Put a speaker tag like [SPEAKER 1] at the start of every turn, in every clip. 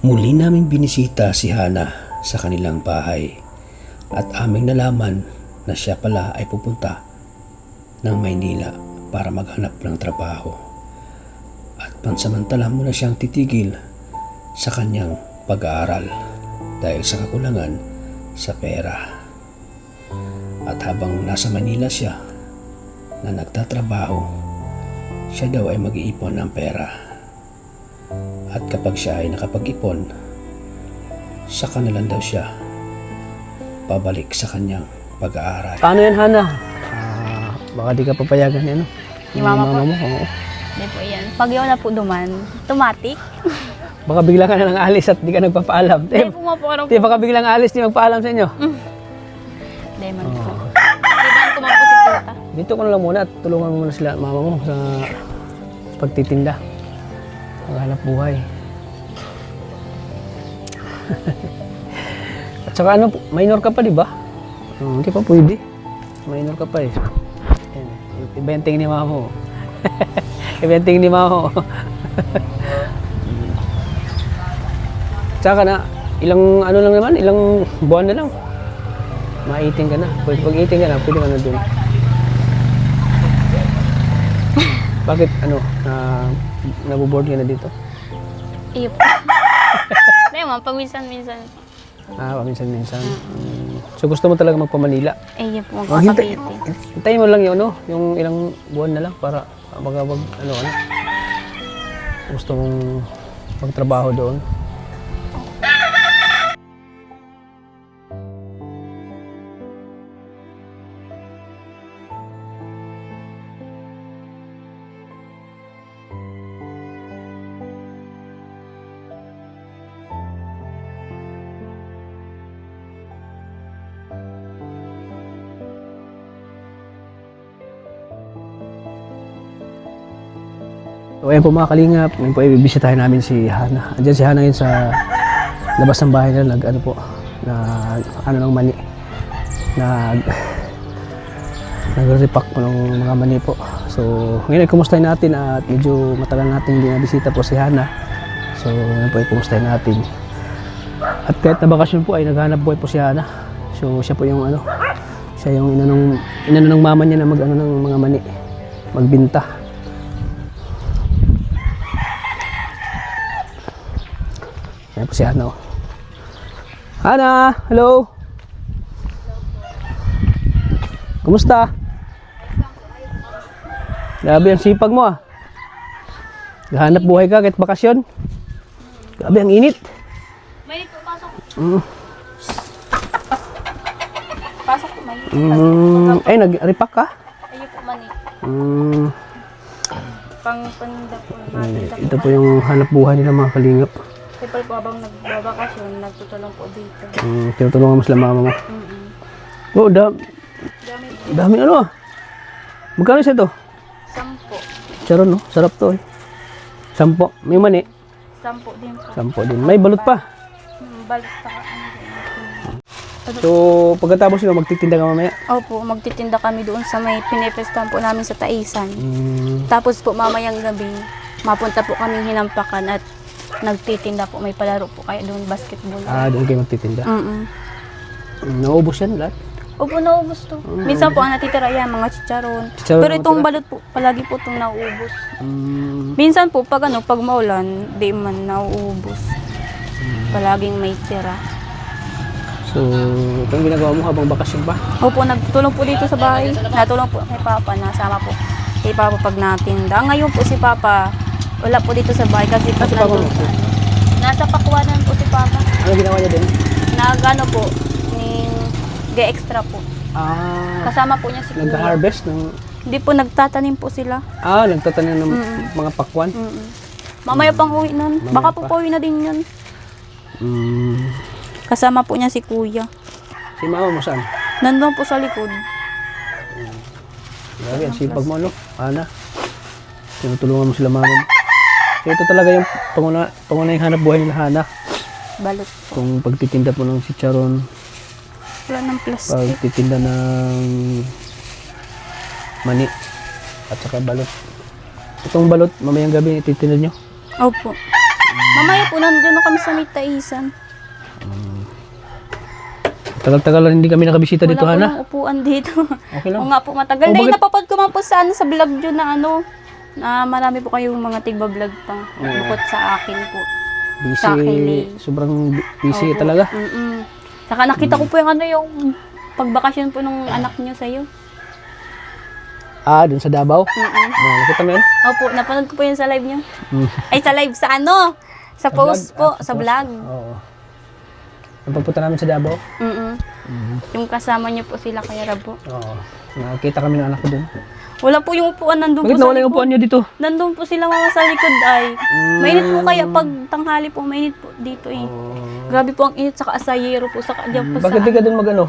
[SPEAKER 1] Muli naming binisita si Hana sa kanilang bahay at aming nalaman na siya pala ay pupunta ng Maynila para maghanap ng trabaho at pansamantala muna siyang titigil sa kanyang pag-aaral dahil sa kakulangan sa pera. At habang nasa Manila siya na nagtatrabaho, siya daw ay mag-iipon ng pera. At kapag siya ay nakapag-ipon, saka na lang daw siya pabalik sa kanyang pag-aaral.
[SPEAKER 2] Paano yan, Hana? Baka di ka papayagan yan, no?
[SPEAKER 3] Ni mama po?
[SPEAKER 2] mo? Oo.
[SPEAKER 3] Hindi po yan. Pag yun na po duman, automatic.
[SPEAKER 2] Baka bigla ka na nang alis at di ka nagpapaalam.
[SPEAKER 3] Hindi po nga po karong
[SPEAKER 2] Di, baka biglang alis, di magpaalam sa inyo.
[SPEAKER 3] Hindi man po. Kailan ko man po si Tita.
[SPEAKER 2] Dito ko na lang muna at tulungan mo muna sila, mama mo, sa pagtitinda. Maghanap buhay. At saka ano, minor ka pa, di ba? Hindi pa pwede. Minor ka pa eh. Yan, ibenting ni mama mo. Ibenting ni mama mo. Tsaka na, ilang ano lang naman, ilang buwan na lang. Ma-18 ka na. Pwede, pag 18 ka na, pwede ka na dun. Bakit ano, nabuboard ka na dito?
[SPEAKER 3] Iyo po. Hindi man, paminsan-minsan.
[SPEAKER 2] Paminsan-minsan. So gusto mo talaga magpa-Manila?
[SPEAKER 3] Iyo po,
[SPEAKER 2] Hintay,
[SPEAKER 3] magkakapiti.
[SPEAKER 2] hintayin mo lang yun, no? Yung ilang buwan na lang para magawag, ano. Gusto mong magtrabaho doon. So ayan po mga kalingap, ngayon po ibibisitahin namin si Hana. Andiyan si Hana ngayon sa labas ng bahay na ano po, ng mani. Nag-repack po ng mga mani po. So ngayon ay kumustahin natin at medyo matagal natin binabisita po si Hana. So ngayon po ay kumustahin natin. At kahit na bakasyon po ay naghanap buhay po si Hana. So siya po yung ano, siya yung inano ng mama niya na mag-ano ng mga mani, magbinta. Ayan po si Hana. Hana! Hello! Kumusta? Grabe ang sipag mo ah. Gahanap buhay ka kahit bakasyon. Grabe ang init.
[SPEAKER 3] May po, pasok.
[SPEAKER 2] Mm.
[SPEAKER 3] Pasok po, may.
[SPEAKER 2] Ay, nag-repack ka?
[SPEAKER 3] Iyo po, mani. Pang-paninda po. Matinda po.
[SPEAKER 2] Ito po yung hanap buhay nila mga kalingap.
[SPEAKER 3] Siyempre po, habang nagbabakasyon, nagtutulong po dito.
[SPEAKER 2] Tinutulungan mo sila mama mo. Oh,
[SPEAKER 3] Dami po.
[SPEAKER 2] dami ano ah. Magkano siya to?
[SPEAKER 3] 10.
[SPEAKER 2] Charon no? Sarap to eh. 10. May mani.
[SPEAKER 3] 10 din po.
[SPEAKER 2] 10 din. May balot pa.
[SPEAKER 3] Balik pa ka. Ano.
[SPEAKER 2] So, pagkatapos nyo, magtitinda ka mamaya?
[SPEAKER 3] Opo, magtitinda kami doon sa may pinipestahan po namin sa Taisan.
[SPEAKER 2] Mm.
[SPEAKER 3] Tapos po mamayang gabi, mapunta po kami hinampakan at nagtitinda po. May palaro po kaya doon, basketball.
[SPEAKER 2] Doon kayo magtitinda. Naubos yan lahat?
[SPEAKER 3] Opo, naubos to. Minsan po ang natitira yan, mga chicharon.
[SPEAKER 2] Chicharon
[SPEAKER 3] Pero
[SPEAKER 2] ang
[SPEAKER 3] itong
[SPEAKER 2] natira?
[SPEAKER 3] balot po, palagi po itong nauubos.
[SPEAKER 2] Mm.
[SPEAKER 3] Minsan po, pag maulan, di man nauubos. Palaging may tira.
[SPEAKER 2] So, ito ang ginagawa mo habang bakasyon ba?
[SPEAKER 3] Opo, nagtulong po dito sa bahay. Natulong po kay Papa, nasama po kay Papa pag natinda. Ngayon po si Papa, wala po dito sa bahay kasi pag
[SPEAKER 2] Nasa Papa
[SPEAKER 3] nandun
[SPEAKER 2] mo?
[SPEAKER 3] nasa Pakwanan po si Papa.
[SPEAKER 2] Ano ginawa niya din?
[SPEAKER 3] Nagano po, extra po. Kasama po niya si Kuya.
[SPEAKER 2] Nag-harvest ng...
[SPEAKER 3] Hindi po, nagtatanim po sila.
[SPEAKER 2] Nagtatanim ng mga pakwan?
[SPEAKER 3] Mamaya pang uwi nun.
[SPEAKER 2] Mamaya
[SPEAKER 3] Baka
[SPEAKER 2] pa.
[SPEAKER 3] po uwi na din yun.
[SPEAKER 2] Mm.
[SPEAKER 3] Kasama po niya si Kuya.
[SPEAKER 2] Si mama mo saan?
[SPEAKER 3] Nandun po sa likod.
[SPEAKER 2] Grabe, ang sipag mo, no? Hana. Tinutulungan mo sila mama mo. So, ito talaga yung pangunahing hanap buhay nila, Hana.
[SPEAKER 3] Balot po.
[SPEAKER 2] Kung pagtitinda po ng chicharon,
[SPEAKER 3] Wala ng plastic.
[SPEAKER 2] pagtitinda ng mani, at saka balot. Itong balot, mamayang gabi, ititinda nyo.
[SPEAKER 3] Opo. Mamaya po, nandiyan na kami sa may taisan.
[SPEAKER 2] Tagal-tagal hindi kami nakabisita dito,
[SPEAKER 3] Wala po
[SPEAKER 2] Hana.
[SPEAKER 3] ng upuan dito.
[SPEAKER 2] Okay lang.
[SPEAKER 3] Oo nga po, matagal.
[SPEAKER 2] Oh,
[SPEAKER 3] Dahil
[SPEAKER 2] bakit-
[SPEAKER 3] napapad ko man po sa, sa vlog nyo na na marami po kayong mga tigba-vlog pa. Bukod sa akin po. Sa
[SPEAKER 2] Busy.
[SPEAKER 3] Kylie.
[SPEAKER 2] Sobrang busy
[SPEAKER 3] Opo.
[SPEAKER 2] talaga.
[SPEAKER 3] Saka nakita ko po yung pagbakasyon po nung anak nyo sa'yo.
[SPEAKER 2] Dun sa Davao. Nakita mo yun?
[SPEAKER 3] Opo, napanood ko po yun sa live nyo.
[SPEAKER 2] Mm.
[SPEAKER 3] Ay, sa live sa Sa post po, sa vlog.
[SPEAKER 2] Oo. Ang pagpunta namin sa Davao.
[SPEAKER 3] Yung kasama nyo po sila kaya Rabo.
[SPEAKER 2] Oo. Nakakita kami ng anak ko dun.
[SPEAKER 3] Wala po yung upuan, nandun
[SPEAKER 2] Bakit
[SPEAKER 3] po sa
[SPEAKER 2] nawala yung
[SPEAKER 3] likod.
[SPEAKER 2] upuan niyo dito?
[SPEAKER 3] Nandun po sila mama sa likod ay. Mainit po kaya pag tanghali po, mainit po dito eh. Grabe po ang init, saka asayero po, saka dyan po
[SPEAKER 2] Bakit di ka dun mag-ano?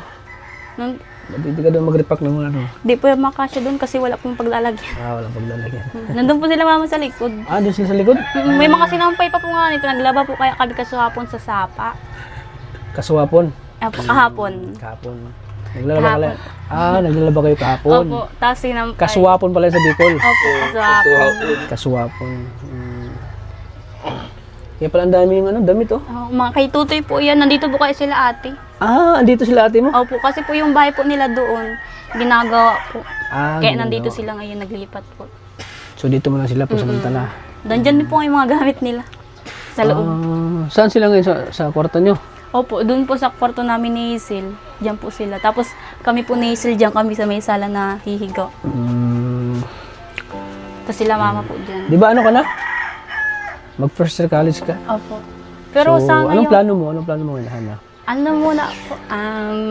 [SPEAKER 3] Nang,
[SPEAKER 2] Bakit di ka dun mag-repack ng ano?
[SPEAKER 3] di po yung makasya doon kasi wala pong paglalagyan.
[SPEAKER 2] Walang paglalagyan.
[SPEAKER 3] Nandun po sila mama sa likod.
[SPEAKER 2] Dun sila sa likod?
[SPEAKER 3] May mga sinampay pa po nga nito. Naglaba po kaya kami kasahapon sa sapa.
[SPEAKER 2] Kasuwapon.
[SPEAKER 3] Kahapon.
[SPEAKER 2] Kahapon. Naglalaba ka lang. Naglalaba kayo kahapon.
[SPEAKER 3] Opo, tapos sinampay.
[SPEAKER 2] Kasuwapon pala sa Bicol.
[SPEAKER 3] Opo, kasahapon.
[SPEAKER 2] Kasuwapon. Kaya pala ang dami yung damit oh.
[SPEAKER 3] Mga kay Tutoy po yan. Nandito po kayo sila ate.
[SPEAKER 2] Andito sila ate mo?
[SPEAKER 3] Opo, kasi po yung bahay po nila doon, ginagawa po. Kaya
[SPEAKER 2] Ginagawa.
[SPEAKER 3] nandito sila ngayon, naglipat po.
[SPEAKER 2] So dito mo lang sila po samantala.
[SPEAKER 3] Dandyan din po yung mga gamit nila sa loob.
[SPEAKER 2] Saan sila ngayon sa kwarto nyo?
[SPEAKER 3] Opo, doon po sa kwarto namin ni Hazel. Diyan po sila. Tapos kami po ni Hazel, diyan kami sa may sala na hihiga. Tapos sila mama po diyan.
[SPEAKER 2] Di ba ano ka na? Mag first year college ka?
[SPEAKER 3] Opo. Pero
[SPEAKER 2] so,
[SPEAKER 3] sana
[SPEAKER 2] anong
[SPEAKER 3] yung...
[SPEAKER 2] plano mo? Anong plano mo ngayon, Hana?
[SPEAKER 3] Ano muna po,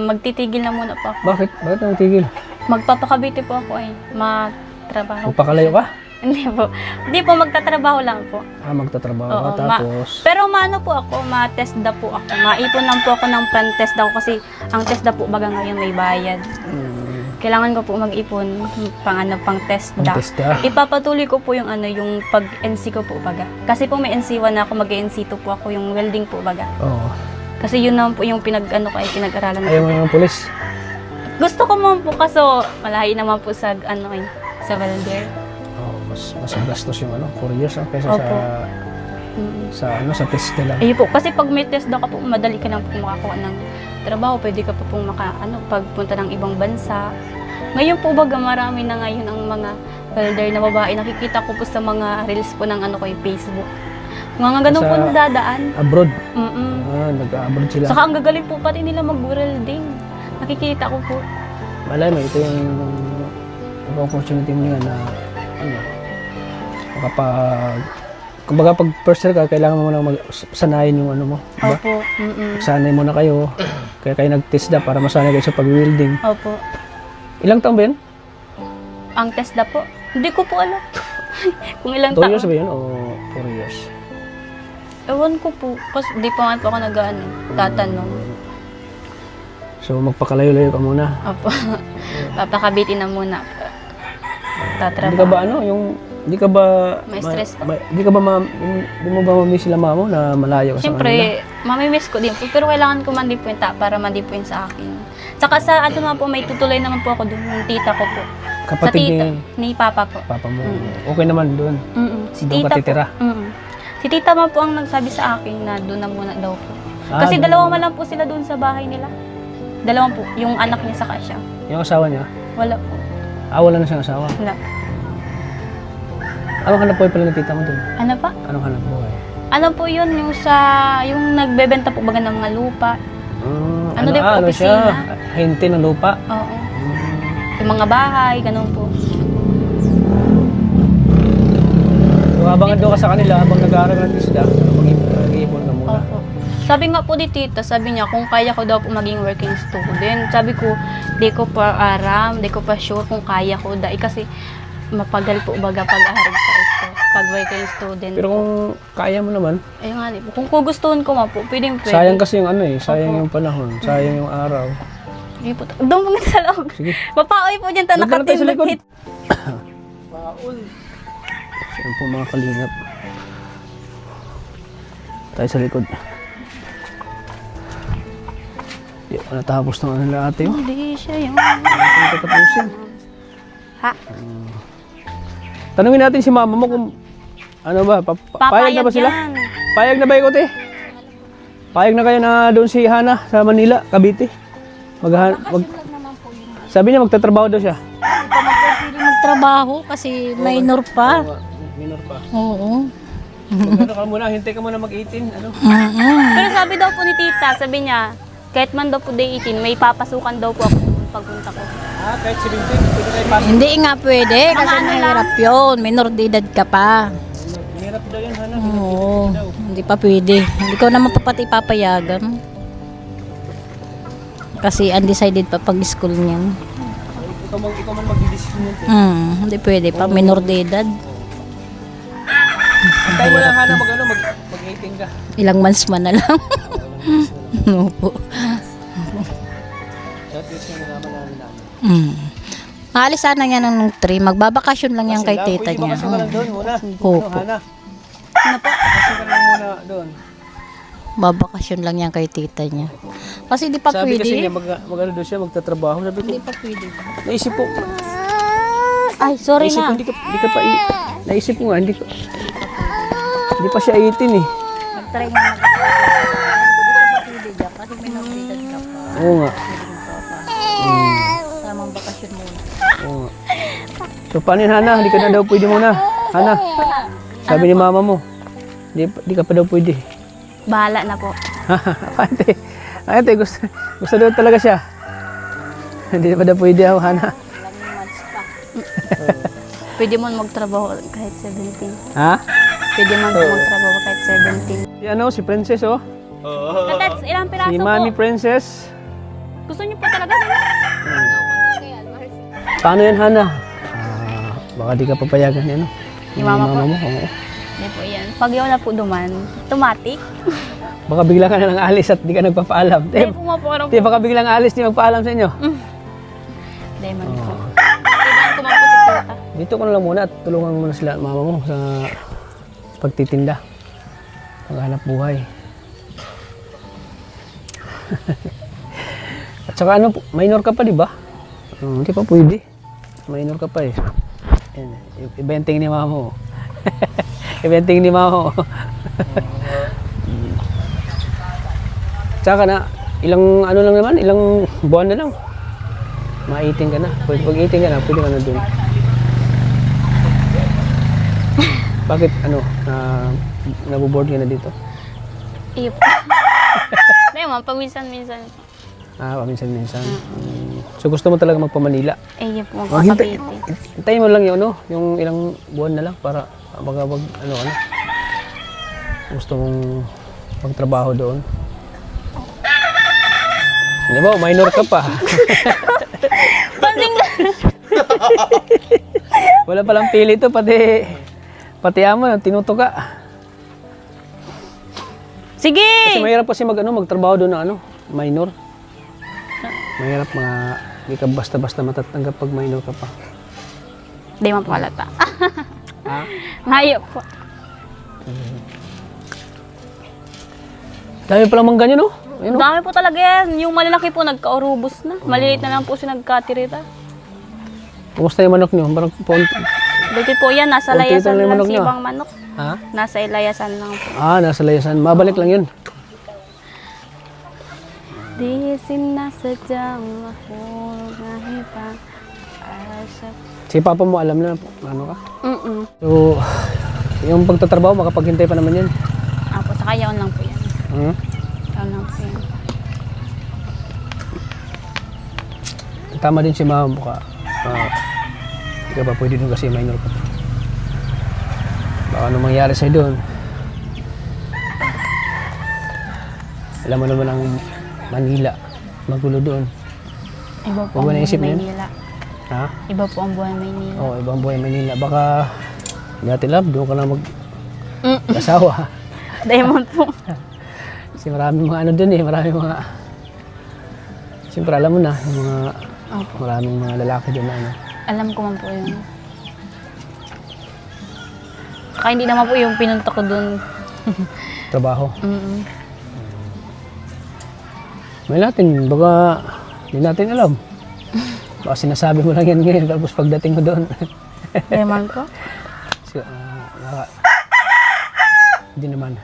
[SPEAKER 3] magtitigil na muna po ako.
[SPEAKER 2] Bakit? Bakit ang tigil?
[SPEAKER 3] Magpapakabiti po ako magtrabaho.
[SPEAKER 2] Magpakalayo ka?
[SPEAKER 3] Hindi po. Hindi po, magtatrabaho lang po.
[SPEAKER 2] Magtatrabaho
[SPEAKER 3] Oo,
[SPEAKER 2] ka tapos...
[SPEAKER 3] pero maano po ako, ma-TESDA po ako. Maipon lang po ako ng pan-TESDA ko kasi ang TESDA po baga ngayon may bayad. Kailangan ko po mag-ipon pang TESDA.
[SPEAKER 2] Pang-TESDA.
[SPEAKER 3] Ipapatuloy ko po yung yung pag-NC ko po baga. Kasi po may NC1 na ako, mag-NC2 po ako, yung welding po baga.
[SPEAKER 2] Oo.
[SPEAKER 3] Kasi yun naman po yung pinag-aralan ko.
[SPEAKER 2] Ayaw mo yung pulis?
[SPEAKER 3] Gusto ko man po kaso malayo naman po sa sa welder.
[SPEAKER 2] Mas gastos yung 4 years kaysa
[SPEAKER 3] Opo.
[SPEAKER 2] sa test lang.
[SPEAKER 3] Ayun po, kasi pag may TESDA ka po, madali ka na po makakuha ng trabaho. Pwede ka pa pong pagpunta ng ibang bansa. Ngayon po baga marami na ngayon ang mga welder na babae. Nakikita ko po sa mga reels po ng Facebook. Mga ganun po nadadaan.
[SPEAKER 2] Abroad?
[SPEAKER 3] Mm-mm.
[SPEAKER 2] Nag-abroad sila.
[SPEAKER 3] Saka ang gagaling po pati nila mag-welding. Nakikita ko po.
[SPEAKER 2] Malay mo, ito yung opportunity mo nga na kumbaga pag first year ka, kailangan mo lang sanayin yung mo. Diba?
[SPEAKER 3] Opo.
[SPEAKER 2] Sanay mo na kayo. Kaya kayo nag-TESDA para masanay kayo sa pag-welding.
[SPEAKER 3] Opo.
[SPEAKER 2] Ilang taon ba yun?
[SPEAKER 3] Ang TESDA po? Hindi ko po alam. Kung ilang
[SPEAKER 2] 2
[SPEAKER 3] taon.
[SPEAKER 2] years ba yun o 4 years?
[SPEAKER 3] Ewan ko po. Kasi di pa nga po ako tatanong.
[SPEAKER 2] So magpakalayo-layo ka muna.
[SPEAKER 3] Opo. Papakabitin na muna. Tatrabaho.
[SPEAKER 2] Hindi ka ba hindi ka ba
[SPEAKER 3] May stress pa.
[SPEAKER 2] Hindi mo ba mamiss sila mama mo na malayo ka sa kanila?
[SPEAKER 3] Siyempre, mamimiss ko din po. Pero kailangan ko man din po yung para man din po yung sa akin. Tsaka sa naman po, may tutuloy naman po ako doon. Yung tita ko po.
[SPEAKER 2] Kapatid
[SPEAKER 3] sa tita, ni Papa po.
[SPEAKER 2] Papa mo. Okay naman doon.
[SPEAKER 3] Si
[SPEAKER 2] Doon
[SPEAKER 3] tita
[SPEAKER 2] ka titira?
[SPEAKER 3] po. Si tita man po ang nagsabi sa akin na doon na muna daw po. Kasi
[SPEAKER 2] doon.
[SPEAKER 3] dalawa man lang po sila doon sa bahay nila. Dalawang po. Yung anak niya saka siya.
[SPEAKER 2] Yung asawa niya?
[SPEAKER 3] Wala po.
[SPEAKER 2] Wala na siyang asawa.
[SPEAKER 3] Wala.
[SPEAKER 2] Anong hanap buhay pala ng tita mo doon?
[SPEAKER 3] Ano pa?
[SPEAKER 2] Anong hanap buhay?
[SPEAKER 3] Ano po yun, yung nagbebenta po baga ng mga lupa. Din po,
[SPEAKER 2] ano siya?
[SPEAKER 3] opisina.
[SPEAKER 2] Hente ng lupa?
[SPEAKER 3] Oo. Yung mga bahay, ganun po.
[SPEAKER 2] So, habang doon ka sa kanila, habang nag-aaral ng isda, mag-iipon ka muna.
[SPEAKER 3] Opo. Sabi nga po ni tita, sabi niya, kung kaya ko daw po maging working student. Sabi ko, di ko pa aram, di ko pa sure kung kaya ko. Dahil kasi mapagal po baga pag-aaral sa ito, pag working student.
[SPEAKER 2] Pero kung kaya mo naman,
[SPEAKER 3] ayun nga, kung gustuhin ko nga po, pwedeng pwede.
[SPEAKER 2] sayang kasi yung sayang
[SPEAKER 3] Opo.
[SPEAKER 2] yung panahon, sayang yung araw.
[SPEAKER 3] Ayun po, doon po sa loob.
[SPEAKER 2] Sige.
[SPEAKER 3] Mapaoy po dyan,
[SPEAKER 2] Doon ka lang tayo sa likod.
[SPEAKER 3] nakatindot.
[SPEAKER 2] Yan po mga kalingap. Tayo sa likod. Di pa natapos ng nila ate.
[SPEAKER 3] Hindi siya yung...
[SPEAKER 2] Hindi ko tapusin.
[SPEAKER 3] Ha?
[SPEAKER 2] Tanungin natin si mama mo kung ano ba, payag na ba sila?
[SPEAKER 3] yan.
[SPEAKER 2] Payag na ba ikaw, te? Payag na kayo na doon si Hana sa Manila, Cavite? Sabi niya magtatrabaho daw siya.
[SPEAKER 4] Hindi pa magpapili magtrabaho kasi minor pa.
[SPEAKER 2] Minor pa.
[SPEAKER 4] Oo.
[SPEAKER 2] Ano ka muna, hintay ka muna mag-18. Ano?
[SPEAKER 3] Pero sabi daw po ni tita, sabi niya, kahit man daw po day 18, may papasukan daw po ako pagpunta ko.
[SPEAKER 2] Kahit 17, pwede tayo pasok.
[SPEAKER 4] Hindi nga pwede kasi
[SPEAKER 3] ano lang.
[SPEAKER 4] mahirap yun. Minor de edad ka pa.
[SPEAKER 2] Hirap daw yan, Hana.
[SPEAKER 4] Oo. Hindi pa pwede. Hindi ko naman pati papayagan. Kasi undecided pa pag school niyan.
[SPEAKER 2] Ikaw man mag-decision yun.
[SPEAKER 4] Hindi pwede pa. Minor de edad.
[SPEAKER 2] Hintay mo lang, Hana, mag-18 ka.
[SPEAKER 4] Ilang months man na lang. Opo.
[SPEAKER 2] So at least yung nalaman namin.
[SPEAKER 4] Maalis sana yan ng 3. Magbabakasyon lang yan kay tita
[SPEAKER 2] Pwede
[SPEAKER 4] niya.
[SPEAKER 2] bakasyon ka lang doon muna.
[SPEAKER 4] Opo.
[SPEAKER 2] Hana. Bakasyon ka lang muna doon.
[SPEAKER 4] Babakasyon lang yan kay tita niya. Kasi di pa
[SPEAKER 2] Sabi
[SPEAKER 4] pwede.
[SPEAKER 2] kasi niya, mag-ano doon siya, magtatrabaho. Sabi ko,
[SPEAKER 4] Hindi pa pwede.
[SPEAKER 2] naisip po.
[SPEAKER 3] Ay, sorry
[SPEAKER 2] Naisip ko,
[SPEAKER 3] na.
[SPEAKER 2] hindi ka pa naisip ko nga, hindi pa siya 18 eh.
[SPEAKER 4] Mag-try nga mag-try. Kasi minor de edad ka pa.
[SPEAKER 2] Oo nga.
[SPEAKER 4] Tamang bakasyon muna.
[SPEAKER 2] Oo nga. So paano yun, Hana? Hindi ka na daw pwede muna. Hana, sabi ni mama mo, hindi ka pa daw pwede.
[SPEAKER 3] Bahala na po.
[SPEAKER 2] Ate, gusto daw talaga siya. Hindi pa daw pwede ako, Hana.
[SPEAKER 3] Pwede mo magtrabaho kahit 17.
[SPEAKER 2] Ha?
[SPEAKER 3] Pwede mo magtrabaho kahit 17.
[SPEAKER 2] Si ano, si Princess oh.
[SPEAKER 3] Katats, ilang piraso
[SPEAKER 2] Si
[SPEAKER 3] po?
[SPEAKER 2] Mami Princess.
[SPEAKER 3] Gusto niyo po talaga sila?
[SPEAKER 2] Paano yan, Hana? Baka di ka papayagan yan, no?
[SPEAKER 3] Ni mama po?
[SPEAKER 2] mo, oo.
[SPEAKER 3] Hindi po yan. Pag yun na po duman, automatic.
[SPEAKER 2] Baka bigla ka na ng alis at di ka nagpapaalam.
[SPEAKER 3] Hindi po nga po karong
[SPEAKER 2] Baka biglang alis, di magpaalam sa inyo.
[SPEAKER 3] Diamond po. Kailangan ko man po si tita.
[SPEAKER 2] Dito ko na lang muna at tulungan mo na sila at mama mo sa pagtitinda. Paghanap buhay. At saka ano, minor ka pa, di ba? Hindi pa pwede. Minor ka pa eh. Yan, ibenting ni mama mo. Ibenting ni mama mo. Tsaka na, ilang ano lang naman, ilang buwan na lang. Ma-18 ka na. Pag 18 ka na, pwede ka na dun. Bakit ano, nabuboard ka na dito?
[SPEAKER 3] Iyo po. Hindi man, paminsan-minsan.
[SPEAKER 2] Paminsan-minsan. So gusto mo talaga magpa-Manila?
[SPEAKER 3] Iyo po,
[SPEAKER 2] Hintay,
[SPEAKER 3] magpapakiti.
[SPEAKER 2] hintayin mo lang yung ano, yung ilang buwan na lang para baga wag ano. Gusto mong magtrabaho doon. Hindi ba, minor ka pa.
[SPEAKER 3] Pansing lang.
[SPEAKER 2] Wala palang pili to, pati amo, tinutuka.
[SPEAKER 3] Sige!
[SPEAKER 2] Kasi mahirap kasi magtrabaho doon na minor. Mahirap hindi ka basta-basta matatanggap pag minor ka pa.
[SPEAKER 3] Hindi man po halata.
[SPEAKER 2] Ha?
[SPEAKER 3] Hayop po.
[SPEAKER 2] Dami palang mangga nyo, no? Ayun, no?
[SPEAKER 3] Dami po talaga yan. Yung malalaki po, nagka-urubos na. Maliliit na lang po siya nagkatirita.
[SPEAKER 2] Kumusta yung manok nyo? Parang
[SPEAKER 3] Dito po yan, nasa
[SPEAKER 2] Kunti
[SPEAKER 3] layasan
[SPEAKER 2] lang yung
[SPEAKER 3] lang
[SPEAKER 2] manok
[SPEAKER 3] si
[SPEAKER 2] niyo,
[SPEAKER 3] ibang manok.
[SPEAKER 2] Ha?
[SPEAKER 3] Nasa layasan lang po.
[SPEAKER 2] Nasa layasan. Mabalik lang yun.
[SPEAKER 3] Di sinasadyang mahulog na hipa.
[SPEAKER 2] Si papa mo alam na ano ka? So, yung pagtatrabaho, makapaghintay pa naman yan.
[SPEAKER 3] Apo, saka yaon lang po yan. Yaon lang po yan.
[SPEAKER 2] Tama din si mama mo ka. Hindi ka pa pwede doon kasi minor ka pa. Baka ano mangyari sa'yo doon. Alam mo naman ang Manila. Magulo doon.
[SPEAKER 3] Iba po
[SPEAKER 2] Huwag mo
[SPEAKER 3] ang
[SPEAKER 2] naisip
[SPEAKER 3] buhay
[SPEAKER 2] na yun?
[SPEAKER 3] Maynila.
[SPEAKER 2] Ha?
[SPEAKER 3] Iba po ang buhay Maynila.
[SPEAKER 2] Oo, ibang buhay Manila. Baka dati love, doon ka na mag-asawa.
[SPEAKER 3] Diamond po.
[SPEAKER 2] Kasi maraming mga ano doon eh. Maraming mga... Siyempre alam mo na, yung mga... Maraming mga lalaki doon na ano.
[SPEAKER 3] Alam ko man po yun. Saka hindi naman po yung pinunta ko dun.
[SPEAKER 2] Trabaho.
[SPEAKER 3] Mm-mm.
[SPEAKER 2] May natin, baka hindi natin alam. Baka sinasabi mo lang yan ngayon, tapos pagdating mo doon.
[SPEAKER 3] Diamond po?
[SPEAKER 2] So, hindi naman.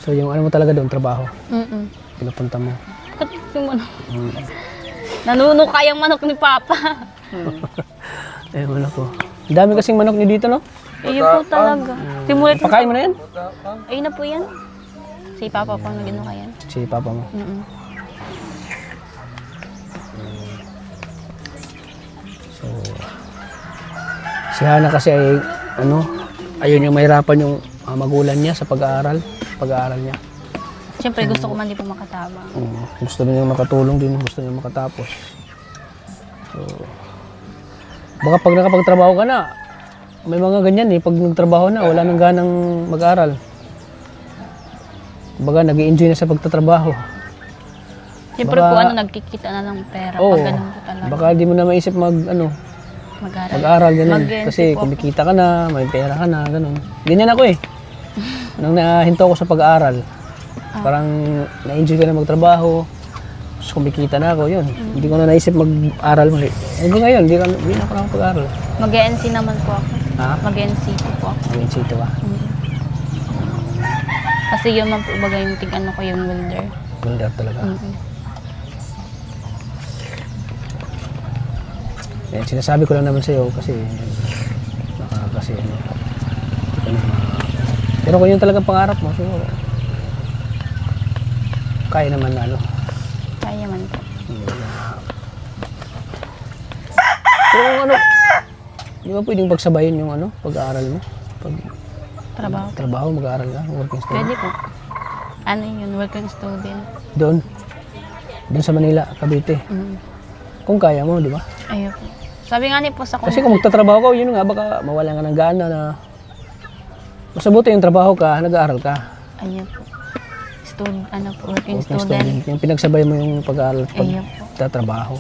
[SPEAKER 2] So yung ano mo talaga doon, trabaho,
[SPEAKER 3] Mm-mm.
[SPEAKER 2] pinupunta mo.
[SPEAKER 3] Bakit yung manok? Nanuno kayang manok ni Papa.
[SPEAKER 2] Eh, manok ko. Ang dami kasing manok niyo dito, no?
[SPEAKER 3] Ayun po talaga. Simulit mo.
[SPEAKER 2] Pakain mo na yan?
[SPEAKER 3] Ayun na po yan. Si Papa po ang nag-ano kayan.
[SPEAKER 2] Si papa mo.
[SPEAKER 3] Mm-mm.
[SPEAKER 2] So, si Hana kasi ay, ayun yung mahirapan yung magulang niya sa pag-aaral niya.
[SPEAKER 3] Siyempre gusto ko man din po makatabang.
[SPEAKER 2] Gusto niya makatulong din, gusto niya makatapos. So, baka pag nakapagtrabaho ka na, may mga ganyan pag nagtrabaho na, wala nang ganang mag-aral. Baga nag-i-enjoy na sa pagtatrabaho.
[SPEAKER 3] Siyempre
[SPEAKER 2] Baka-
[SPEAKER 3] po nagkikita na ng pera
[SPEAKER 2] Oo.
[SPEAKER 3] pag ganun po talaga.
[SPEAKER 2] Baka di mo na maisip
[SPEAKER 3] Mag-aral.
[SPEAKER 2] mag-aral ganun.
[SPEAKER 3] Mag-NC
[SPEAKER 2] Kasi
[SPEAKER 3] po ako.
[SPEAKER 2] kumikita ka na, may pera ka na, ganun. Ganyan ako eh. Nung nahinto ako sa pag-aaral, parang na-enjoy ka na magtrabaho, tapos kumikita na ako, yun. Hindi ko na naisip mag-aral muli. Eh di ngayon, hindi na ako nakapag-aral.
[SPEAKER 3] Mag-NC naman po ako.
[SPEAKER 2] Ha?
[SPEAKER 3] Mag-NC po ako.
[SPEAKER 2] Ngayon sito ka.
[SPEAKER 3] Kasi yun man po baga yung tig-ano ko yung welder.
[SPEAKER 2] Welder talaga. Eh, sinasabi ko lang naman sa'yo kasi kasi hindi ka na pero kung yun talagang pangarap mo, siguro kaya naman na
[SPEAKER 3] Kaya man po.
[SPEAKER 2] pero di ba pwedeng pagsabayin yung pag-aaral mo?
[SPEAKER 3] Trabaho.
[SPEAKER 2] Trabaho, mag-aaral ka, working student.
[SPEAKER 3] Pwede po. Ano yun, working student.
[SPEAKER 2] Doon sa Manila, Cavite. Kung kaya mo, di ba?
[SPEAKER 3] Ayun po. Sabi nga ni po sa
[SPEAKER 2] Kasi kung magtatrabaho ka, yun nga, baka mawala ka ng gana na mas mabuti yung trabaho ka, nag-aaral ka.
[SPEAKER 3] Ayun po. Working
[SPEAKER 2] Working
[SPEAKER 3] student.
[SPEAKER 2] Yung pinagsabay mo yung pag-aaral at
[SPEAKER 3] Ayun po.
[SPEAKER 2] pagtatrabaho.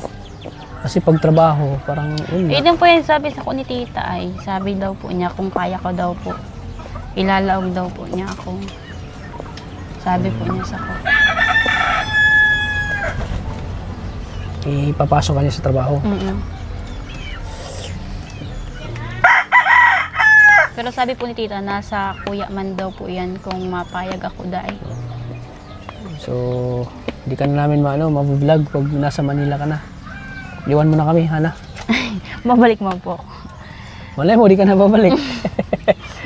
[SPEAKER 2] Kasi pag trabaho, parang yun nga.
[SPEAKER 3] Yun po yung sabi sa ko ni tita ay, sabi daw po niya kung kaya ko daw po, ilalaog daw po niya ako. Sabi po niya sa ko.
[SPEAKER 2] Ipapasok ka niya sa trabaho.
[SPEAKER 3] Pero sabi po ni tita, nasa kuya man daw po yan kung mapayag ako dahil.
[SPEAKER 2] So, hindi ka na namin ma-vlog pag nasa Manila ka na. Iwan mo na kami, Hana.
[SPEAKER 3] Mabalik mo po.
[SPEAKER 2] Malay mo, di ka na babalik.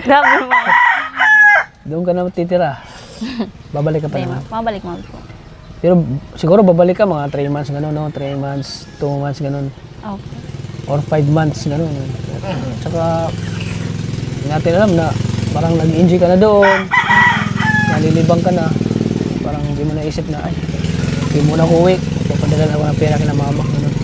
[SPEAKER 3] Grabe naman.
[SPEAKER 2] Doon ka na titira. Babalik ka pa naman.
[SPEAKER 3] Mabalik mo po.
[SPEAKER 2] Pero siguro babalik ka mga 3 months gano'n, no? 3 months, 2 months gano'n.
[SPEAKER 3] Okay.
[SPEAKER 2] Or 5 months gano'n. Tsaka, hindi natin alam na parang nag-enjoy ka na doon. Nalilibang ka na. Parang hindi mo naisip na, ay, hindi mo na uwi. Papadala ako ng pera kina mama. Ganun.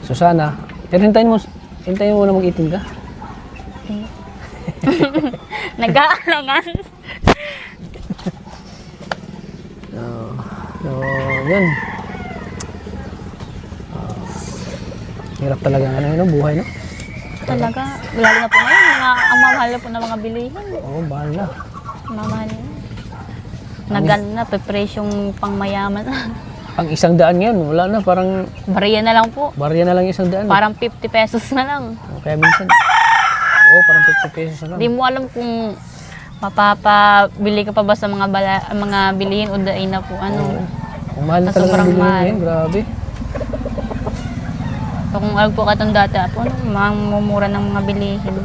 [SPEAKER 2] So sana, pero hintayin mo na mag-itim ka.
[SPEAKER 3] Nag-aalangan.
[SPEAKER 2] So, yun. Hirap talaga buhay, no?
[SPEAKER 3] Talaga. Lalo na po ngayon, ang mamahal na po ng mga bilihin.
[SPEAKER 2] Oo, bahal na.
[SPEAKER 3] Mamahal na. Nagan na, presyong pangmayaman.
[SPEAKER 2] Ang 100 ngayon, wala na, parang
[SPEAKER 3] Bariya na lang po.
[SPEAKER 2] barya na lang 100.
[SPEAKER 3] Parang 50 pesos na lang.
[SPEAKER 2] Kaya minsan, parang 50 pesos na lang.
[SPEAKER 3] Di mo alam kung mapapabili ka pa ba sa mga bilihin o dahil na po
[SPEAKER 2] Ang mahal na
[SPEAKER 3] Sa
[SPEAKER 2] talaga
[SPEAKER 3] sobrang
[SPEAKER 2] ng bilihin
[SPEAKER 3] mahal.
[SPEAKER 2] ngayon, grabe.
[SPEAKER 3] So, kung alam po katong dati po, mamumura ng mga bilihin.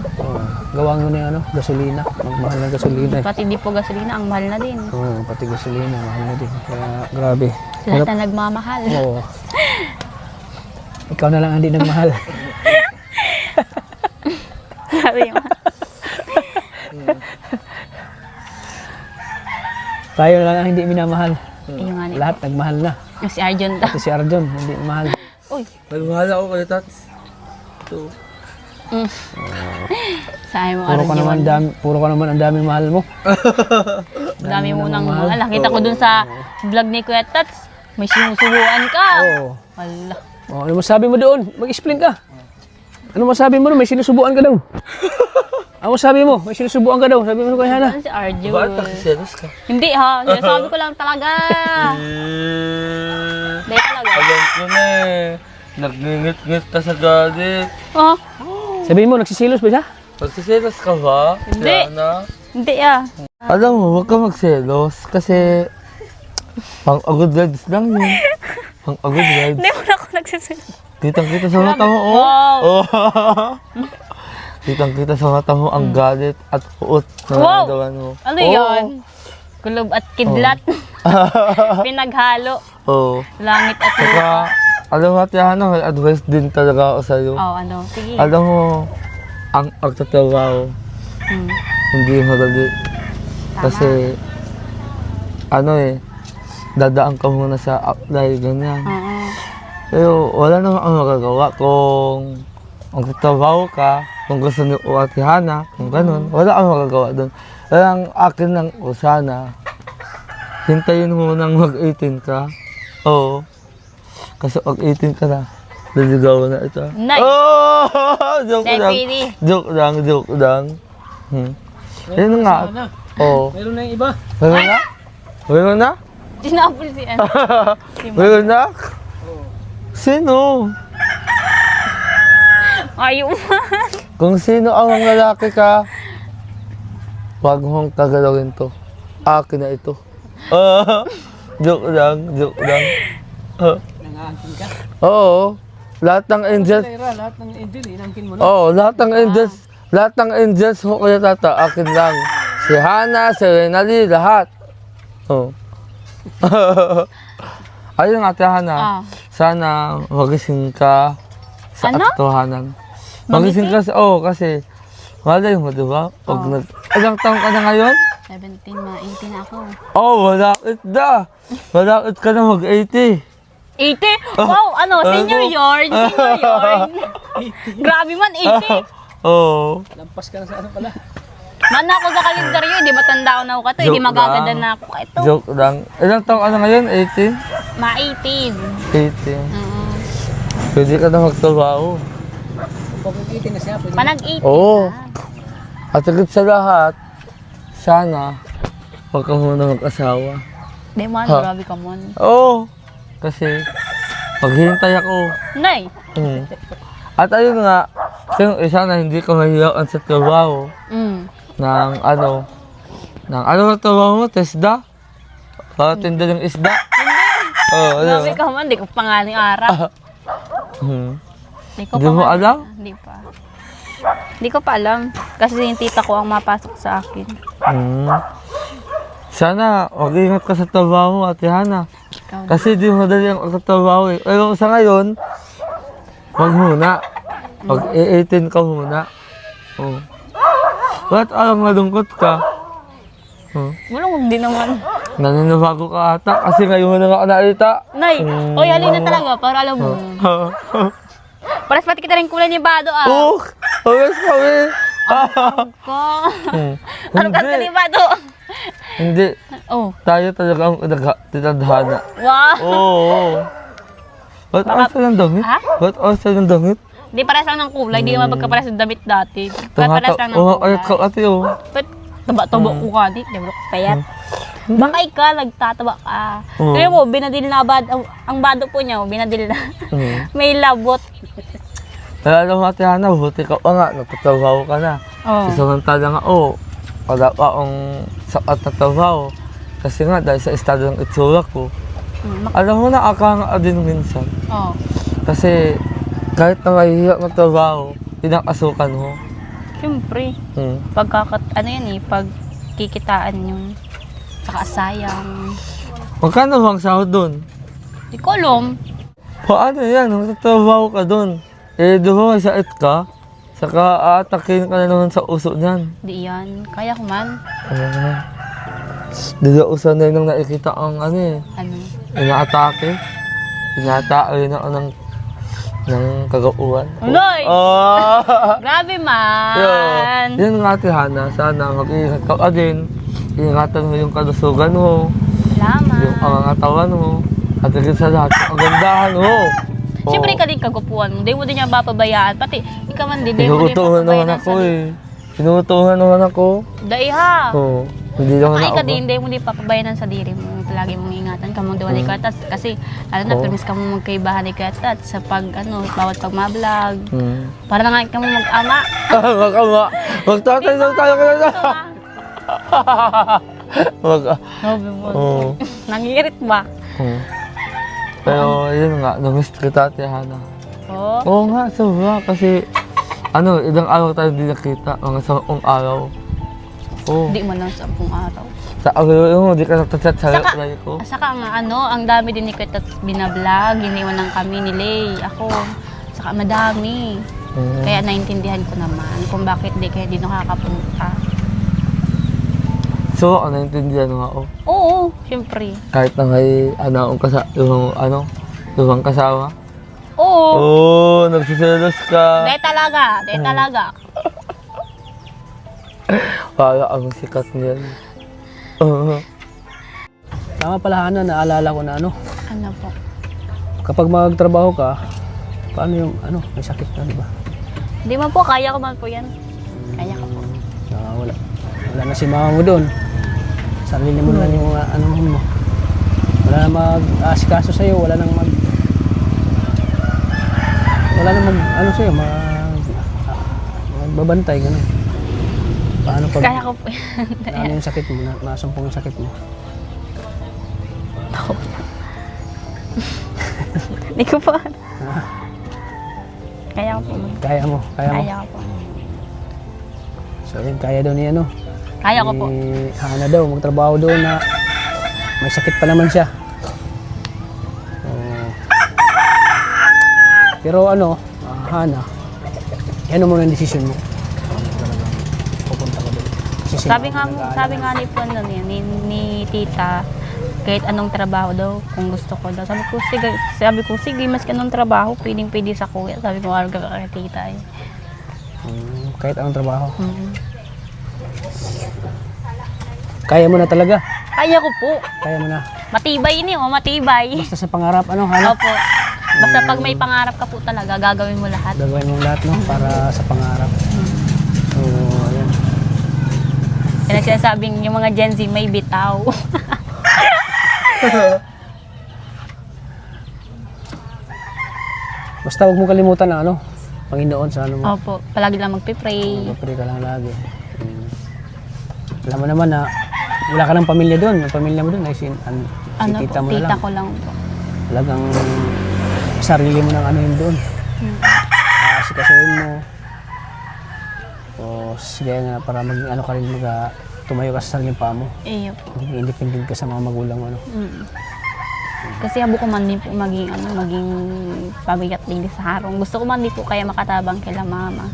[SPEAKER 2] Gawang mo na yung gasolina, magmahal ng gasolina.
[SPEAKER 3] Pati di po gasolina, ang mahal na din.
[SPEAKER 2] Pati gasolina, mahal na din. Kaya grabe.
[SPEAKER 3] Lahat na nagmamahal.
[SPEAKER 2] Oo. Ikaw na lang hindi nagmahal.
[SPEAKER 3] Sabi mo.
[SPEAKER 2] Tayo na lang ang hindi minamahal.
[SPEAKER 3] Ayun nga
[SPEAKER 2] Lahat nagmahal na.
[SPEAKER 3] Si Arjun daw.
[SPEAKER 2] Pati si Arjun, hindi mahal.
[SPEAKER 3] Uy.
[SPEAKER 5] Nagmahal ako kay Tats. Ito.
[SPEAKER 3] Sabi mo,
[SPEAKER 2] Puro ka naman ang daming mahal mo.
[SPEAKER 3] Dami mo nang mahal. Nakita ko dun sa vlog ni Kuya Tats, may sinusubuan ka.
[SPEAKER 2] Oo.
[SPEAKER 3] Wala.
[SPEAKER 2] Ano masabi mo doon? Mag-explain ka. Ano masabi mo doon? May sinusubuan ka daw. Ano sabi mo? May sinusubuan ka daw. Sabi mo kay Hana.
[SPEAKER 3] Ano si Arjun?
[SPEAKER 5] Bakit nakiselos ka?
[SPEAKER 3] Hindi ha, sinasabi ko lang talaga. Hindi talaga.
[SPEAKER 5] Alam ko na eh. Nagngingit-ngit ka sa galit.
[SPEAKER 3] Oh,
[SPEAKER 2] Sabi mo, nagsisilos ba siya?
[SPEAKER 5] Magsiselos ka ba?
[SPEAKER 3] Hindi.
[SPEAKER 5] Yana?
[SPEAKER 3] hindi ah.
[SPEAKER 5] Alam mo, huwag ka magselos kasi pang-agod vibes lang yun. Pang-agod vibes.
[SPEAKER 3] Hindi mo na ako nagsasabi.
[SPEAKER 5] Kitang-kita sa mata mo, oh.
[SPEAKER 3] Wow.
[SPEAKER 5] Oh. Kitang-kita sa mata mo ang galit at puot na
[SPEAKER 3] Wow.
[SPEAKER 5] nagawan mo.
[SPEAKER 3] Ano
[SPEAKER 5] Oh.
[SPEAKER 3] yan? Kulob at kidlat. Pinaghalo.
[SPEAKER 5] Oo.
[SPEAKER 3] Langit at lupa.
[SPEAKER 5] Saka, alam mo, Tiana, may advice din talaga ako sa'yo.
[SPEAKER 3] Oh, ano? Sige.
[SPEAKER 5] Alam mo, ang pagtatrabaho,
[SPEAKER 3] Hmm.
[SPEAKER 5] hindi madali. Kasi, ano eh, dadaan ka muna sa apply, ganyan.
[SPEAKER 3] Oo.
[SPEAKER 5] Pero wala naman ang magagawa kung magtatrabaho ka, kung gusto ni Ate Hana, kung ganun, wala kang magagawa doon. Kaya ang akin lang, o sana, hintayin mo nang mag-18 ka. Oo. Kasi pag 18 ka na, liligawan na ito.
[SPEAKER 3] Nay.
[SPEAKER 5] Oh! Joke
[SPEAKER 3] Nay,
[SPEAKER 5] lang.
[SPEAKER 3] pili.
[SPEAKER 5] Joke lang, joke lang. Yun nga. Oo.
[SPEAKER 2] Meron na yung iba.
[SPEAKER 5] Meron na? Meron na?
[SPEAKER 3] Sinapol si ano.
[SPEAKER 5] Meron na? Sino?
[SPEAKER 3] Ayaw mo.
[SPEAKER 5] Kung sino ang mga lalaki ka, huwag mong kagalawin to. Akin na ito. Joke lang, joke lang.
[SPEAKER 2] Nangaangkin ka.
[SPEAKER 5] Oo. Lahat ng angels,
[SPEAKER 2] Kaya lahat ng angel, inangkin mo na.
[SPEAKER 5] oo, lahat ng angels ho kaya tata, akin lang. Si Hana, si Renali, lahat. Oo. Ayun Ate Hana,
[SPEAKER 3] Ah.
[SPEAKER 5] sana magising ka sa
[SPEAKER 3] Ano?
[SPEAKER 5] katotohanan. Magising ka sa, kasi, malay mo, di ba? Pag ilang taon ka na ngayon?
[SPEAKER 3] 17, 18 na ako.
[SPEAKER 5] Malapit na. Malapit ka na mag-80.
[SPEAKER 3] 80? Wow, ano, senior yarn, senior yarn. Grabe man, 80.
[SPEAKER 5] Oo.
[SPEAKER 2] Lampas ka na sa ano pala.
[SPEAKER 3] Mana ako sa kalendaryo, di matanda ako na ako kato, hindi
[SPEAKER 5] Joke
[SPEAKER 3] magaganda
[SPEAKER 5] lang.
[SPEAKER 3] na ako kaito.
[SPEAKER 5] Joke lang. Ilang taon ka na ngayon? 18?
[SPEAKER 3] Ma-18.
[SPEAKER 5] 18.
[SPEAKER 3] Oo.
[SPEAKER 5] Pwede ka na magtrabaho.
[SPEAKER 2] Kung kikita na siya, pwede.
[SPEAKER 3] Panag-18
[SPEAKER 5] Oo.
[SPEAKER 3] na.
[SPEAKER 5] At higit sa lahat, sana, huwag ka muna mag-asawa.
[SPEAKER 3] Di man,
[SPEAKER 5] Ha?
[SPEAKER 3] grabe ka man.
[SPEAKER 5] Oo. Kasi, maghihintay ako.
[SPEAKER 3] Nay,
[SPEAKER 5] Mm. At ayun nga, sana hindi ka mahiyaan sa trabaho. ng ano trabaho mo, Tesda? Para tinda ng isda? Oo,
[SPEAKER 3] grabe ka man, di ko pa nga ng araw. Di ko
[SPEAKER 5] Hindi
[SPEAKER 3] pa
[SPEAKER 5] mo
[SPEAKER 3] nga-
[SPEAKER 5] alam?
[SPEAKER 3] Hindi pa. Hindi ko pa alam. Kasi yung tita ko ang mapasok sa akin.
[SPEAKER 5] Sana, mag-ingat ka sa trabaho mo, Ate Hana.
[SPEAKER 3] Ikaw.
[SPEAKER 5] Kasi di madali ang trabaho eh. Pero sa ngayon, wag muna. Mag-18 ka muna. Oh. Ba't alam malungkot ka?
[SPEAKER 3] Walang hindi naman.
[SPEAKER 5] Naninibago ka ata kasi ngayon mo na nga nakita.
[SPEAKER 3] Nay, oy, halina talaga para alam mo. Paras pati kita rin kulay ni Bado ah.
[SPEAKER 5] Pawis kami.
[SPEAKER 3] Ko. Ano ka sa ni Bado?
[SPEAKER 5] Hindi.
[SPEAKER 3] Oh,
[SPEAKER 5] Tayo talaga ang tinadhana.
[SPEAKER 3] wow.
[SPEAKER 5] Oo. Ba't asa ng damit?
[SPEAKER 3] Ha?
[SPEAKER 5] Ba't asa ng damit?
[SPEAKER 3] Di pares lang ng kulay, di naman pagkapares ng damit dati. Pares lang ng
[SPEAKER 5] Ayat ka
[SPEAKER 3] kulay.
[SPEAKER 5] ate oh.
[SPEAKER 3] Ba't taba-taba ko ka di? Di ba ko payat? Baka ikaw nagtataba ka.
[SPEAKER 5] Oo.
[SPEAKER 3] Kaya mo, binadil na ang Bado po niya, binadil na. May labot.
[SPEAKER 5] Kaya alam mo Ate Hana, buti ka pa nga, nagtatrabaho ka na.
[SPEAKER 3] Oh.
[SPEAKER 5] Samantala nga, wala pa akong sapat na trabaho. Kasi nga, dahil sa estado ng itsura ko, alam mo na, akanga din minsan.
[SPEAKER 3] Oh.
[SPEAKER 5] Kasi, kahit na mahihirap na trabaho, pinakasukan mo.
[SPEAKER 3] Siyempre. Ano yan eh, pagkikitaan yung saka sayang.
[SPEAKER 5] Magkano bang sahod doon?
[SPEAKER 3] Di ko alam.
[SPEAKER 5] Paano yan? Nagtatrabaho ka doon. Di ba may sakit ka? Saka aatakin ka na naman sa uso niyan.
[SPEAKER 3] Di yan. Kaya ko man.
[SPEAKER 5] Di na usanay nang nakikita ang
[SPEAKER 3] Ano?
[SPEAKER 5] inaatake. Inaatake na ako ng kagauan.
[SPEAKER 3] Uloy!
[SPEAKER 5] Oh!
[SPEAKER 3] Grabe man!
[SPEAKER 5] Yun nga Ate Hana, sana mag-iingat ka din. Ingatan mo yung kalusugan mo,
[SPEAKER 3] Salamat.
[SPEAKER 5] yung pangangatawan mo, at higit sa lahat, ang kagandahan mo.
[SPEAKER 3] Siyempre ka din kagupuan mo. Di mo din niya papabayaan. Pati ikaw man din. Di mo din
[SPEAKER 5] Inuutuhan naman
[SPEAKER 3] papabayaan.
[SPEAKER 5] ako eh. Pinutungan naman ako.
[SPEAKER 3] Dai ha.
[SPEAKER 5] Oo. Hindi naman
[SPEAKER 3] Ay
[SPEAKER 5] ako.
[SPEAKER 3] ka hindi mo di papabayanan sa diri mo. Palagi mong ingatan kamong duwa ni katas kasi lalo na
[SPEAKER 5] Oo.
[SPEAKER 3] permis ka mo magkaibahan ni katas sa pag bawat pag ma-vlog.
[SPEAKER 5] Hmm.
[SPEAKER 3] Para na nga ka mo mag-ama.
[SPEAKER 5] Magkama. Magtatay na tayo ka na. Mag...
[SPEAKER 3] Sabi mo.
[SPEAKER 5] Oo.
[SPEAKER 3] Nangirit ba?
[SPEAKER 5] Oo. Pero yun nga, namiss kita, Ate Hana.
[SPEAKER 3] Oo.
[SPEAKER 5] Oo nga, sobra. Kasi, ilang araw tayo hindi nakita. Mga 10 araw. Oo.
[SPEAKER 3] Hindi man lang sa 10 araw.
[SPEAKER 5] Sa araw yung hindi ka nagtatchat sa
[SPEAKER 3] Saka-
[SPEAKER 5] reply ko.
[SPEAKER 3] Saka nga ang dami din ni Katas binablog, iniwan lang kami ni Lay, ako. Saka madami.
[SPEAKER 5] Mm.
[SPEAKER 3] Kaya naintindihan ko naman kung bakit di kayo di nakakapunta.
[SPEAKER 5] So, naintindihan mo nga ako.
[SPEAKER 3] Oo, syempre.
[SPEAKER 5] Kahit na ngay, yung kasama.
[SPEAKER 3] Oo.
[SPEAKER 5] Oo, nagsiselos ka.
[SPEAKER 3] Dahil talaga, dahil talaga.
[SPEAKER 5] Para ang sikat niyan. Oo.
[SPEAKER 2] Tama pala Hana, naalala ko na
[SPEAKER 3] Ano po?
[SPEAKER 2] kapag magtrabaho ka, paano yung may sakit na, di ba?
[SPEAKER 3] Di man po, kaya ko man po yan. Kaya ko po.
[SPEAKER 2] Wala na si mama mo doon. Sarili mo lang yung mo. Wala na mag-asikaso sa'yo, wala nang sa'yo, magbabantay, gano'n. Paano pag
[SPEAKER 3] Kaya ko po yan.
[SPEAKER 2] ano yung sakit mo, nasumpong yung sakit mo?
[SPEAKER 3] Hindi ko po. Kaya ko po.
[SPEAKER 2] Kaya mo.
[SPEAKER 3] Kaya ko po.
[SPEAKER 2] So yun, kaya daw ni
[SPEAKER 3] Kaya ko po.
[SPEAKER 2] ni Hana daw, magtrabaho doon na may sakit pa naman siya. Pero Hana, yan mo yung desisyon mo. Talagang pupunta ka doon. Kasi
[SPEAKER 3] Sabi nga ni po ni tita, kahit anong trabaho daw, kung gusto ko daw. Sabi ko, sige, mas anong trabaho, pwede sa kuya. Sabi ko, arga ka kay tita eh.
[SPEAKER 2] Kahit anong trabaho.
[SPEAKER 3] Mm.
[SPEAKER 2] Kaya mo na talaga.
[SPEAKER 3] Kaya ko po.
[SPEAKER 2] Kaya mo na.
[SPEAKER 3] Matibay ini, matibay.
[SPEAKER 2] Basta sa pangarap, Hana?
[SPEAKER 3] Opo. Basta pag may pangarap ka po talaga, gagawin mo lahat.
[SPEAKER 2] Gagawin mo lahat, para sa pangarap. So, ayan.
[SPEAKER 3] Kaya nagsasabing yung mga Gen Z may bitaw.
[SPEAKER 2] Basta huwag mo kalimutan na Panginoon sa mo.
[SPEAKER 3] Opo, palagi lang magpipray.
[SPEAKER 2] Pray ka lang lagi. Alam mo naman na wala ka ng pamilya doon. Yung pamilya mo doon ay si tita mo na
[SPEAKER 3] Tita
[SPEAKER 2] lang.
[SPEAKER 3] ko lang po.
[SPEAKER 2] Talagang sarili mo ng yun doon. Sikasuhin mo. O sige nga para maging ka rin tumayo ka sa sariling paa mo.
[SPEAKER 3] Iyo po.
[SPEAKER 2] Maging independent ka sa mga magulang mo.
[SPEAKER 3] Kasi habo ko man din po maging pabigat din sa harong. Gusto ko man din po kaya makatabang kila mama.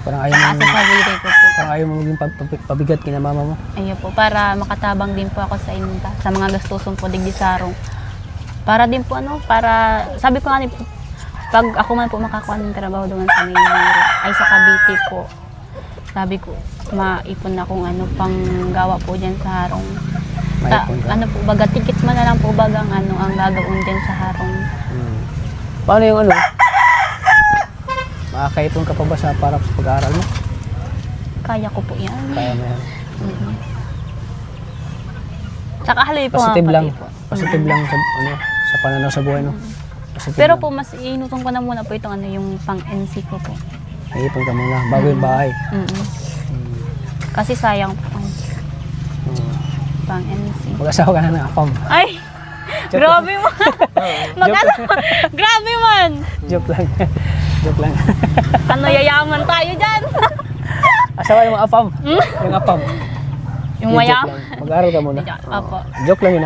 [SPEAKER 2] Parang ayaw
[SPEAKER 3] Sa
[SPEAKER 2] mo,
[SPEAKER 3] sarili ko po.
[SPEAKER 2] parang ayaw mo maging pabigat kina mama mo.
[SPEAKER 3] Ayun po, para makatabang din po ako sa inyo, sa mga gastusin po digdi sa harong. Para din po para, sabi ko nga din po, pag ako man po makakuha ng trabaho doon sa Maynila, ay sa Cavite po, sabi ko, maipon na kung pang gawa po dyan sa harong.
[SPEAKER 2] Maipon ka.
[SPEAKER 3] Po, baga, tikit man na lang po bagang ang gagawin dyan sa harong.
[SPEAKER 2] Paano yung makakaipon ka pa ba para sa pag-aaral mo?
[SPEAKER 3] Kaya ko po yan.
[SPEAKER 2] Kaya mo yan.
[SPEAKER 3] Tsaka haloy po
[SPEAKER 2] Positive
[SPEAKER 3] nga
[SPEAKER 2] lang.
[SPEAKER 3] pati po.
[SPEAKER 2] Positive lang sa pananaw sa buhay, Positive
[SPEAKER 3] Pero
[SPEAKER 2] lang.
[SPEAKER 3] po, mas inutong ko na muna po itong yung pang-NC ko po.
[SPEAKER 2] Naipon ka muna bago yung bahay.
[SPEAKER 3] Kasi sayang po
[SPEAKER 2] Hmm.
[SPEAKER 3] pang-NC.
[SPEAKER 2] Mag-asawa ka na ng apam.
[SPEAKER 3] Ay! Grabe man! Grabe man!
[SPEAKER 2] Joke lang. Joke lang.
[SPEAKER 3] Yayaman tayo dyan!
[SPEAKER 2] Asawa yung apam. Yung apam.
[SPEAKER 3] Yung
[SPEAKER 2] Joke
[SPEAKER 3] mayaman.
[SPEAKER 2] lang. Mag-aaral ka muna.
[SPEAKER 3] Opo.
[SPEAKER 2] Joke lang yun,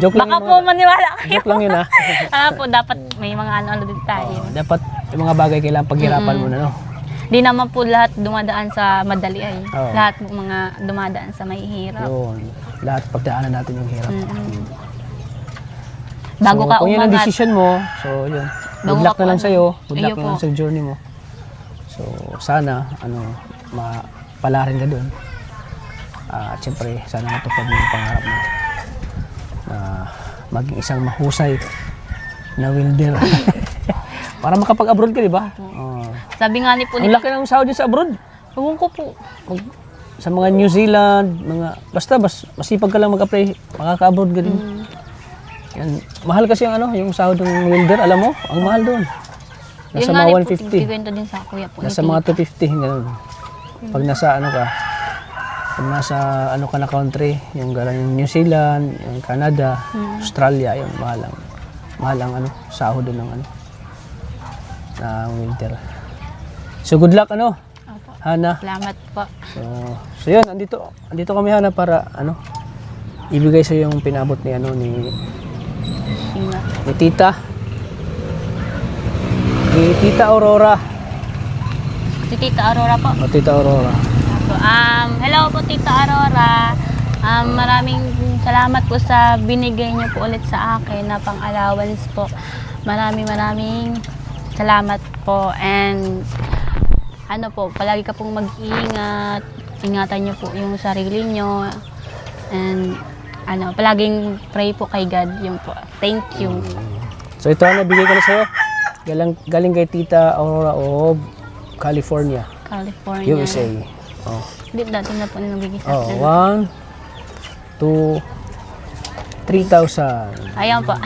[SPEAKER 2] Joke lang
[SPEAKER 3] Baka
[SPEAKER 2] yung
[SPEAKER 3] po maniwala kayo.
[SPEAKER 2] Joke lang yun,
[SPEAKER 3] Po, dapat may mga ano din tayo.
[SPEAKER 2] Dapat yung mga bagay kailangan paghirapan mo na,
[SPEAKER 3] Di naman po lahat dumadaan sa madali ay.
[SPEAKER 2] Oo.
[SPEAKER 3] Lahat po mga dumadaan sa may hirap.
[SPEAKER 2] Yun. Lahat pagdaanan natin yung hirap.
[SPEAKER 3] Bago
[SPEAKER 2] so,
[SPEAKER 3] ka
[SPEAKER 2] kung yun ang
[SPEAKER 3] umangat.
[SPEAKER 2] decision mo, so yun.
[SPEAKER 3] Bago
[SPEAKER 2] Good luck
[SPEAKER 3] ka
[SPEAKER 2] na lang
[SPEAKER 3] po,
[SPEAKER 2] sa'yo. Good
[SPEAKER 3] Iyo
[SPEAKER 2] luck na
[SPEAKER 3] po.
[SPEAKER 2] lang sa journey mo. So, sana, mapalarin ka doon. At syempre, sana matupad mo yung pangarap mo. Na maging isang mahusay na welder. Para makapag-abroad ka, di ba?
[SPEAKER 3] Sabi nga ni po
[SPEAKER 2] Ang laki ng sahod dyan sa abroad.
[SPEAKER 3] Ewan ko po.
[SPEAKER 2] Sa mga New Zealand, basta masipag ka lang mag-apply, makaka-abroad ka din. Yan. Mahal kasi yung sahod ng welder, alam mo, ang mahal doon. Nasa
[SPEAKER 3] Yun nga
[SPEAKER 2] mga
[SPEAKER 3] rin po,
[SPEAKER 2] 150.
[SPEAKER 3] kikwento din sa kuya po.
[SPEAKER 2] Nasa mga 250, ganun. Pag nasa pag nasa ka na country, yung galang yung New Zealand, yung Canada, Australia, yun, mahal ang sahod doon ng ng welder. So good luck
[SPEAKER 3] Opo.
[SPEAKER 2] Hana.
[SPEAKER 3] Salamat po.
[SPEAKER 2] So yun, andito kami Hana para ibigay sa yung pinabot ni
[SPEAKER 3] Singa.
[SPEAKER 2] ni Tita Aurora.
[SPEAKER 3] Si Tita Aurora po.
[SPEAKER 2] O Tita Aurora.
[SPEAKER 3] Opo. Hello po Tita Aurora. Maraming salamat po sa binigay niyo po ulit sa akin na pang-allowance po. Maraming salamat po, and palagi ka pong mag-iingat. Ingatan niyo po yung sarili niyo. And palaging pray po kay God. Yun po. Thank you.
[SPEAKER 2] So ito nabigay ko na sa'yo. Galing kay Tita Aurora of California,
[SPEAKER 3] California.
[SPEAKER 2] USA. Oh.
[SPEAKER 3] Hindi, dati na po nabigay sa
[SPEAKER 2] Oh,
[SPEAKER 3] akin.
[SPEAKER 2] 1, 2, 3,000.
[SPEAKER 3] Ayan po.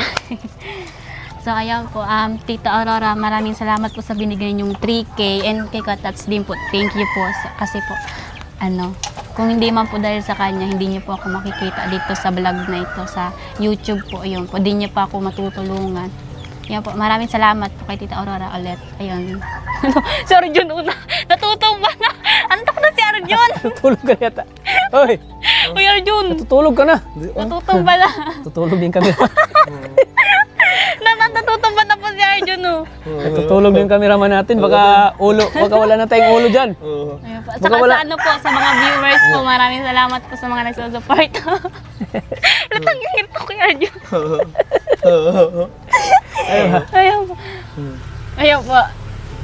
[SPEAKER 3] So, ayan po. Tita Aurora, maraming salamat po sa binigay niyong 3K. And kay Katats din po, thank you po. Kasi po, kung hindi man po dahil sa kanya, hindi niyo po ako makikita dito sa vlog na ito, sa YouTube po. Ayun po, di niyo pa ako matutulungan. Ayan po, maraming salamat po kay Tita Aurora ulit. Ayun. Si Arjun una. Natutumba na. Antok na si Arjun.
[SPEAKER 2] Tutulog ka yata. Hoy,
[SPEAKER 3] Uy, Arjun.
[SPEAKER 2] tutulog ka na.
[SPEAKER 3] Natutumba na.
[SPEAKER 2] Tutulog din kami.
[SPEAKER 3] Natutumba na po si Arjun, oh.
[SPEAKER 2] Tutulog din cameraman natin. Baka wala na tayong ulo dyan.
[SPEAKER 3] Ayun po. Saka sa sa mga viewers po, maraming salamat po sa mga nagsusupport. Latang yung hirto kay Arjun. Ayun po. Ayun po.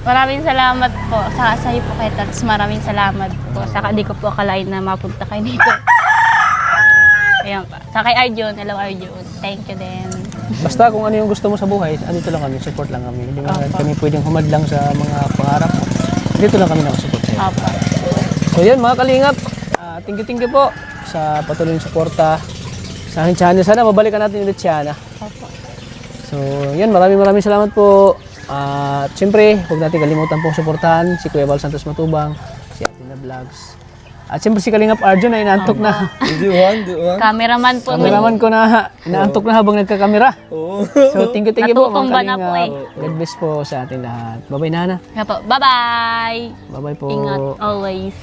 [SPEAKER 3] Maraming salamat po. Sa iyo po kay Tats, maraming salamat po. Saka di ko po akalain na mapunta kayo dito. Ayun po. Sa kay Arjun, hello Arjun. Thank you din.
[SPEAKER 2] Basta kung ano yung gusto mo sa buhay, andito lang kami, support lang kami. Hindi naman kami pwedeng humadlang sa mga pangarap mo. Dito lang kami nakasupport sa'yo.
[SPEAKER 3] Opo.
[SPEAKER 2] So yan mga kalingap, thank you po sa patuloy ng suporta sa aking channel. Sana mabalikan natin ulit siya.
[SPEAKER 3] Opo.
[SPEAKER 2] So yan, maraming salamat po. At siyempre, huwag natin kalimutan pong suportahan si Kuya Val Santos Matubang, si Atina Vlogs. At siyempre si Kalingap Arjun na inaantok na.
[SPEAKER 5] Di one.
[SPEAKER 3] Cameraman po.
[SPEAKER 2] Kameraman ko na inaantok na habang nagkakamera.
[SPEAKER 5] Oo.
[SPEAKER 2] So thank you po mga
[SPEAKER 3] Natutumba na po
[SPEAKER 2] Kalingap. God bless po sa atin lahat. Bye-bye Nana.
[SPEAKER 3] Bye-bye.
[SPEAKER 2] Bye-bye po.
[SPEAKER 3] Ingat always.